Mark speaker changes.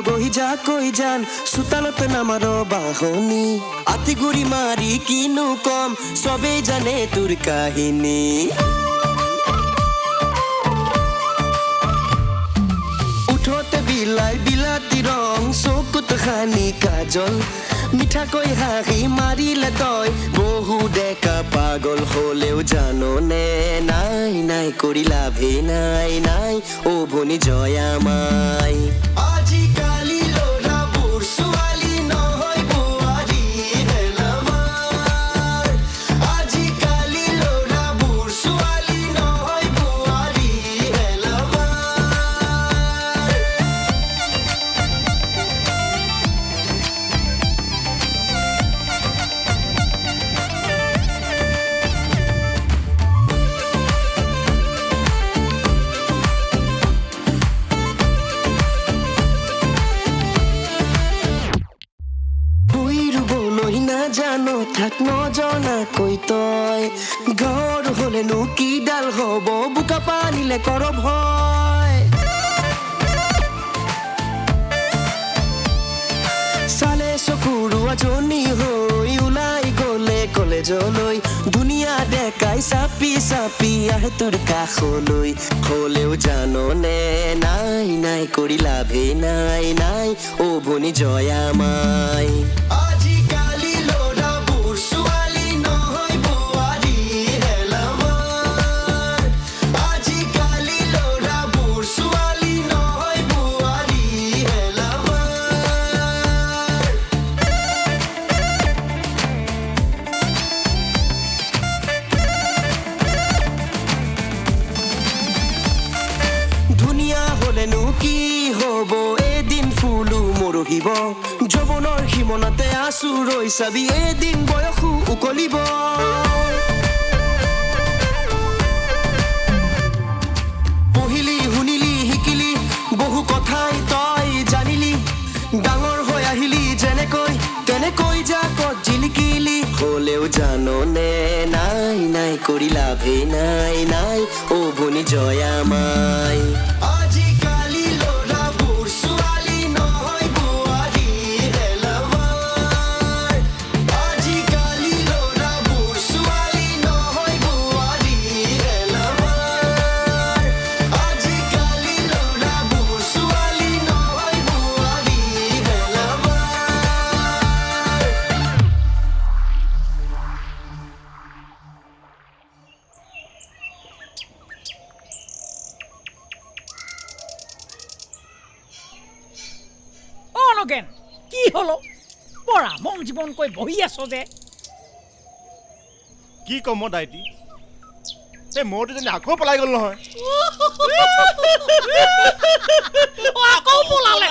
Speaker 1: গহি যা কৈ জান চোতালতে নামাৰ বাহনি আতি গুৰি মাৰি কিনো কম সবেই জানে তোৰ কাহিনী উঠোতে বিলাই বিলাতী ৰং চকুত খানি কাজল মিঠাকৈ হাঁহি মাৰিলে তই বহু ডেকা পাগল হলেও জাননে নাই নাই কৰি লাভে নাই নাই অ ভনী জয়া মাই আজিকালি ল'ৰাবোৰ ছোৱালী নহয় বোৱাৰী হেলামাৰ আজিকালি ল'ৰাবোৰ ছোৱালী নহয় বোৱাৰী হেলামাৰ জানো থাক নজনাকৈ তই ঘৰ হলেনো কিডাল হব বোকা পানীলে কৰ ভয় চালে চকুৰ আজনি হৈ ওলাই গলে কলেজলৈ দুনিয়া দেখাই চাপি চাপি আহে তোৰ কাষলৈ হলেও জাননে নাই নাই কৰি লাভে নাই নাই অ ভনী জয়া মাই কি হব এদিন ফুলো মৰহিব যৌৱনৰ সীমনাতে আছো ৰৈ চাবি এদিন বয়সো উকলিব পঢ়িলি শুনিলি শিকিলি বহু কথাই তই জানিলি ডাঙৰ হৈ আহিলি যেনেকৈ তেনেকৈ জাকত জিলিকিলি হলেও জাননে নাই নাই কৰি লাভে নাই নাই অ ভনী জয়া মাই
Speaker 2: কি হলো পঢ়া মন জীৱন কৈ বহি আছো যে
Speaker 3: কি কম মই দাইটি এই মোৰটো যেন আকৌ পলাই গ'ল নহয়
Speaker 2: আকৌ পলালে